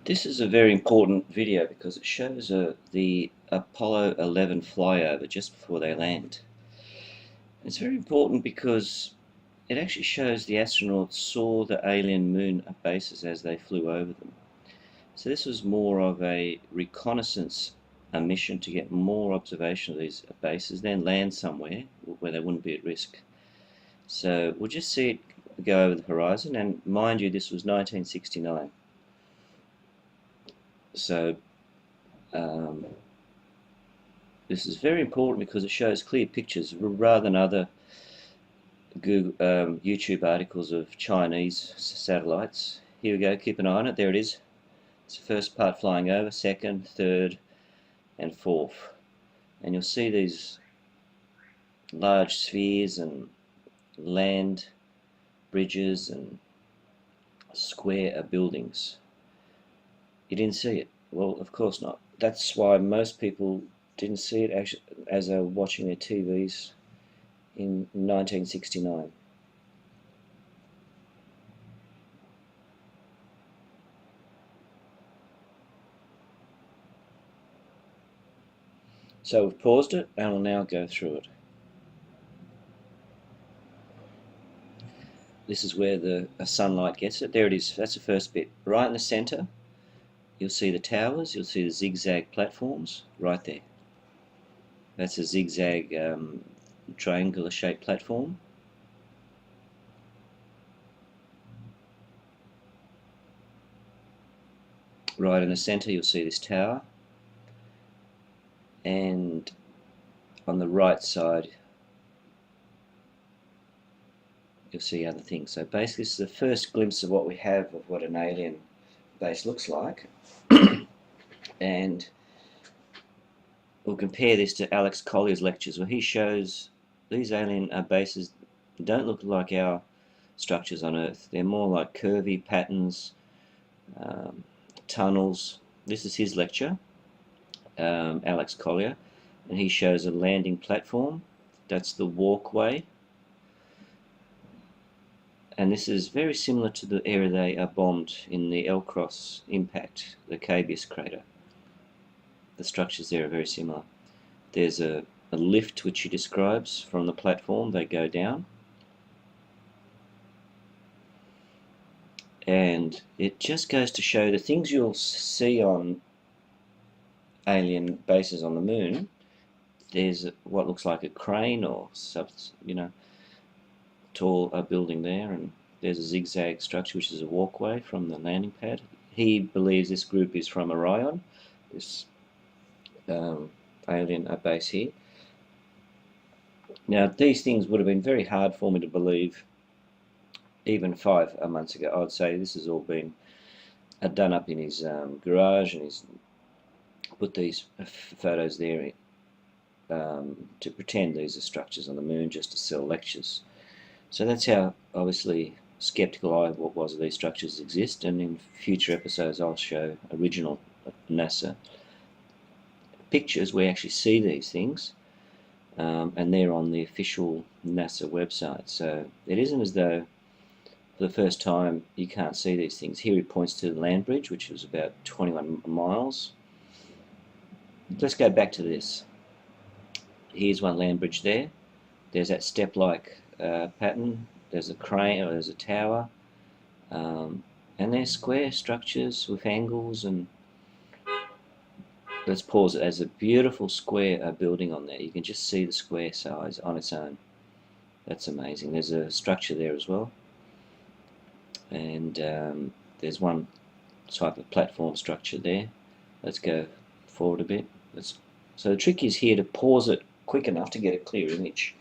This is a very important video because it shows the Apollo 11 flyover just before they land. It's very important because it actually shows the astronauts saw the alien moon bases as they flew over them. So this was more of a reconnaissance mission to get more observation of these bases, then land somewhere where they wouldn't be at risk. So we'll just see it go over the horizon, and mind you, this was 1969. So um, this is very important because it shows clear pictures rather than other Google, YouTube articles of Chinese satellites. Here we go, keep an eye on it, there it is. It's the first part flying over, second, third and fourth. And you'll see these large spheres and land bridges and square buildings. You didn't see it? Well, of course not. That's why most people didn't see it actually as they were watching their TVs in 1969. So we've paused it and we'll now go through it. This is where the sunlight gets it. There it is. That's the first bit. Right in the center, you'll see the towers. You'll see the zigzag platforms right there. That's a zigzag triangular shaped platform. Right in the center, you'll see this tower. And on the right side, you'll see other things. So basically, this is the first glimpse of what we have of what an alien base looks like. And we'll compare this to Alex Collier's lectures, where he shows these alien bases don't look like our structures on Earth. They're more like curvy patterns, tunnels. This is his lecture, Alex Collier, and he shows a landing platform. That's the walkway. And this is very similar to the area they are bombed in the Alcross impact, the Cabeus crater. The structures there are very similar. There's a lift which he describes from the platform. They go down. And it just goes to show the things you'll see on alien bases on the moon. There's what looks like a crane or tall building there, and there's a zigzag structure which is a walkway from the landing pad. He believes this group is from Orion, this alien base here. Now these things would have been very hard for me to believe even 5 months ago. I'd say this has all been done up in his garage, and he's put these photos there to pretend these are structures on the moon just to sell lectures. So that's how obviously skeptical I was of these structures exist, and in future episodes I'll show original NASA pictures where you actually see these things, and they're on the official NASA website. So it isn't as though for the first time you can't see these things. Here he points to the land bridge, which was about 21 miles. Let's go back to this. Here's one land bridge there. There's that step-like pattern. There's a crane, or there's a tower, and they're square structures with angles. And let's pause it. There's a beautiful square building on there. You can just see the square size on its own. That's amazing. There's a structure there as well, and there's one type of platform structure there. Let's go forward a bit. So the trick is here to pause it quick enough to get a clear image.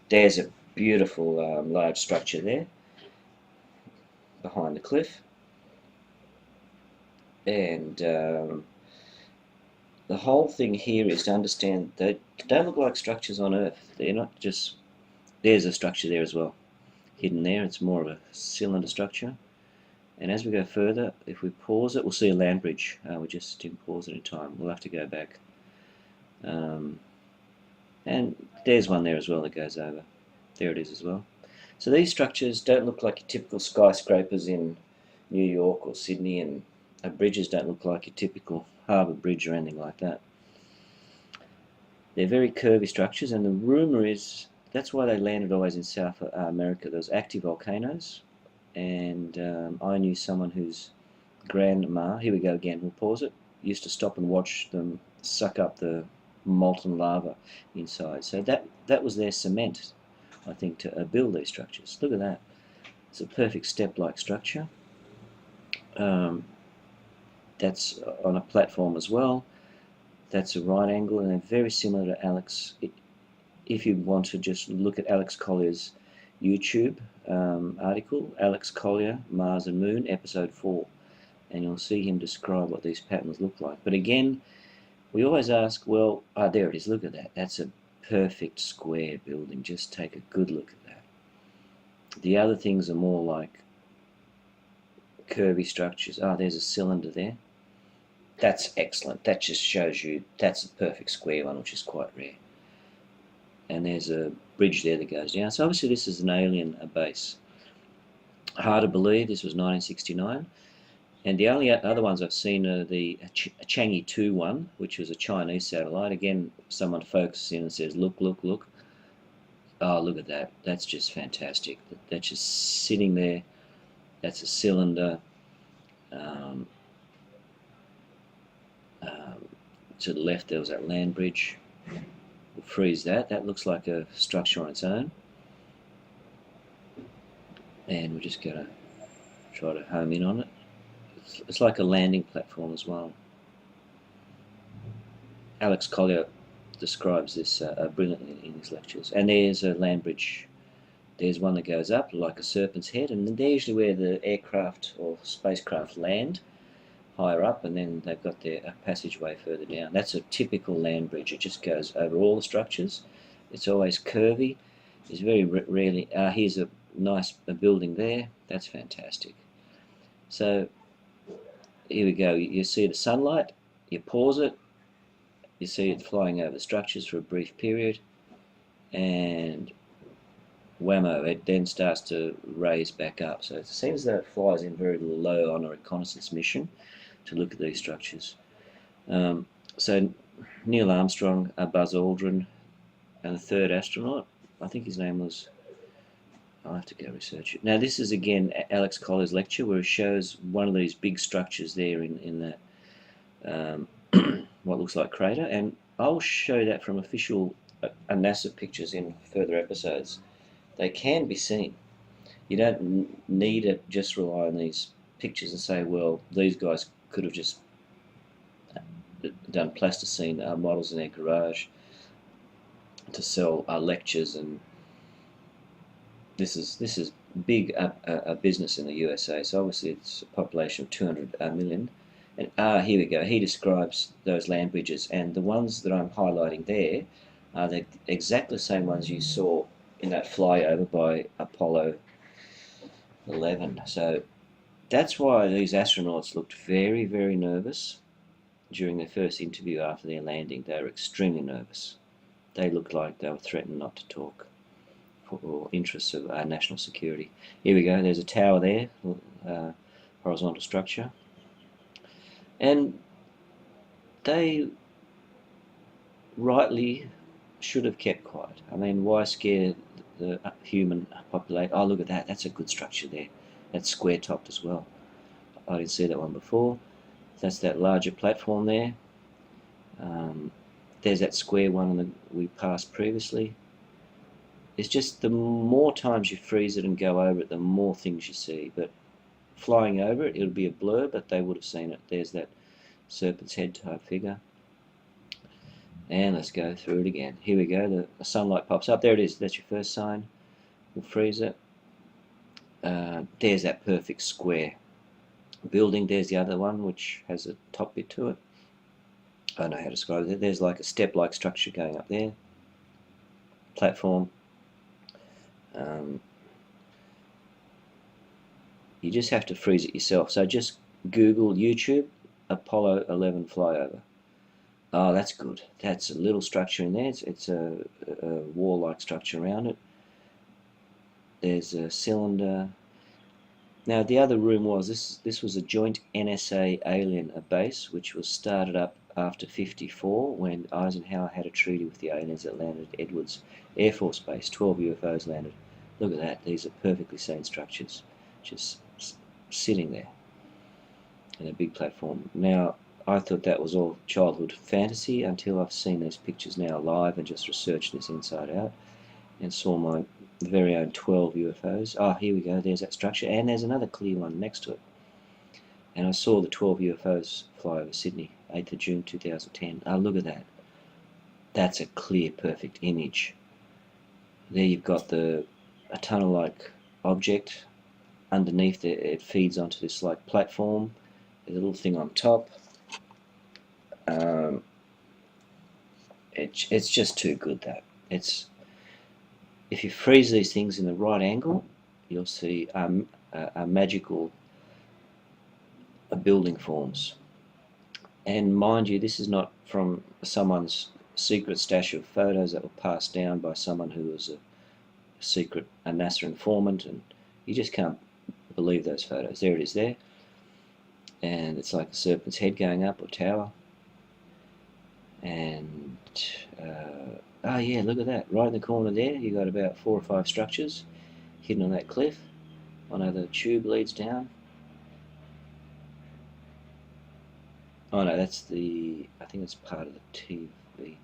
There's a beautiful large structure there behind the cliff, and the whole thing here is to understand they don't look like structures on Earth. They're not just... There's a structure there as well, hidden there. It's more of a cylinder structure. And as we go further, if we pause it, we'll see a land bridge. We just didn't pause it in time. We'll have to go back. And there's one there as well that goes over. There it is as well. So these structures don't look like your typical skyscrapers in New York or Sydney and bridges don't look like your typical harbour bridge or anything like that. They're very curvy structures, and the rumour is that's why they landed always in South America. There's active volcanoes, and I knew someone whose grandma, here we go again, we'll pause it, used to stop and watch them suck up the molten lava inside. So that was their cement, I think, to build these structures. Look at that. It's a perfect step-like structure. That's on a platform as well. That's a right angle, and they're very similar to Alex. If you want to just look at Alex Collier's YouTube article, Alex Collier, Mars and Moon, episode 4, and you'll see him describe what these patterns look like. But again, we always ask, well, there it is, look at that. That's a perfect square building. Just take a good look at that. The other things are more like curvy structures. There's a cylinder there. That's excellent. That just shows you that's a perfect square one, which is quite rare. And there's a bridge there that goes down. So obviously this is an alien base. Hard to believe this was 1969. And the only other ones I've seen are the Chang'e 2 one, which was a Chinese satellite. Again, someone focuses in and says, look, look, look. Oh, look at that. That's just fantastic. That's just sitting there. That's a cylinder. To the left there was that land bridge. We'll freeze that. That looks like a structure on its own. And we're just going to try to home in on it. It's like a landing platform as well. Alex Collier describes this brilliantly in his lectures. And there's a land bridge. There's one that goes up like a serpent's head, and they're usually where the aircraft or spacecraft land, higher up, and then they've got their passageway further down. That's a typical land bridge. It just goes over all the structures. It's always curvy. It's very rarely... here's a nice building there. That's fantastic. So here we go. You see the sunlight. You pause it. You see it flying over the structures for a brief period. And whammo, it then starts to raise back up. So it seems that it flies in very low on a reconnaissance mission to look at these structures. So Neil Armstrong, Buzz Aldrin, and the third astronaut, I think his name was, I'll have to go research it. Now this is again Alex Collier's lecture where he shows one of these big structures there in that what looks like crater, and I'll show that from official NASA pictures in further episodes. They can be seen. You don't need to just rely on these pictures and say, well, these guys could have just done plasticine models in their garage to sell lectures, and this is big a business in the USA. So obviously it's a population of 200 million. And here we go. He describes those land bridges, and the ones that I'm highlighting there are the exactly the same ones you saw in that flyover by Apollo 11. So that's why these astronauts looked very, very nervous during their first interview after their landing. They were extremely nervous. They looked like they were threatened not to talk for interests of national security. Here we go. There's a tower there, horizontal structure. And they rightly should have kept quiet. I mean, why scare the human population? Oh, look at that. That's a good structure there. That's square-topped as well. I didn't see that one before. That's that larger platform there. There's that square one that we passed previously. It's just the more times you freeze it and go over it, the more things you see. But flying over it, it'll be a blur, but they would have seen it. There's that serpent's head type figure. And let's go through it again. Here we go. The sunlight pops up. There it is. That's your first sign. We'll freeze it. There's that perfect square building. There's the other one, which has a top bit to it. I don't know how to describe it. There's like a step-like structure going up there. Platform. You just have to freeze it yourself. So just Google YouTube Apollo 11 flyover. Oh, that's good. That's a little structure in there. It's a wall-like structure around it. There's a cylinder. Now the other room was this was a joint NSA alien base which was started up after '54 when Eisenhower had a treaty with the aliens that landed at Edwards Air Force Base. 12 UFOs landed. Look at that. These are perfectly sane structures just sitting there in a big platform. Now I thought that was all childhood fantasy until I've seen these pictures now live and just researched this inside out and saw my very own 12 UFOs. Oh, here we go, there's that structure, and there's another clear one next to it. And I saw the 12 UFOs fly over Sydney, 8th of June 2010. Oh, look at that. That's a clear, perfect image. There you've got a tunnel-like object. Underneath it feeds onto this like platform. There's a little thing on top. It's just too good, that. If you freeze these things in the right angle, you'll see a magical building forms. And mind you, this is not from someone's secret stash of photos that were passed down by someone who was a NASA informant, and you just can't believe those photos. There it is there. And it's like a serpent's head going up, or tower. And oh yeah, look at that. Right in the corner there, you got about 4 or 5 structures hidden on that cliff. One other tube leads down. Oh no, that's I think it's part of the TV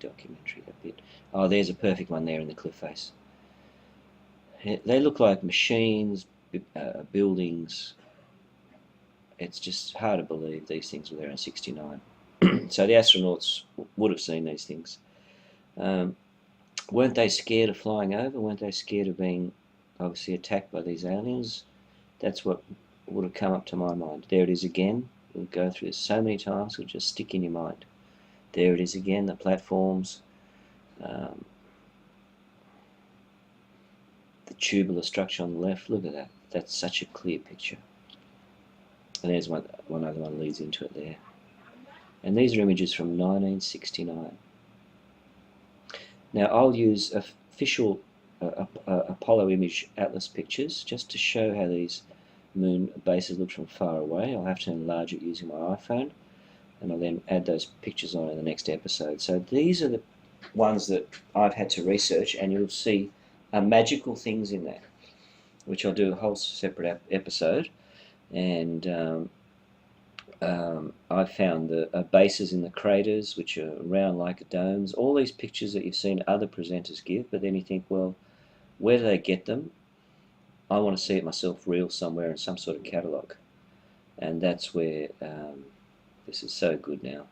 documentary, that bit. Oh, there's a perfect one there in the cliff face. They look like machines, buildings. It's just hard to believe these things were there in '69. So the astronauts would have seen these things. Weren't they scared of flying over? Weren't they scared of being obviously attacked by these aliens? That's what would have come up to my mind. There it is again. We'll go through this so many times, it'll just stick in your mind. There it is again, the platforms, the tubular structure on the left. Look at that. That's such a clear picture. And there's one other one leads into it there. And these are images from 1969. Now I'll use official Apollo image atlas pictures just to show how these moon bases look from far away. I'll have to enlarge it using my iPhone, and I'll then add those pictures on in the next episode. So these are the ones that I've had to research, and you'll see magical things in there, which I'll do a whole separate episode. And I've found the bases in the craters, which are round like domes. All these pictures that you've seen other presenters give, but then you think, well, where do they get them? I want to see it myself real somewhere in some sort of catalogue. And that's where this is so good now.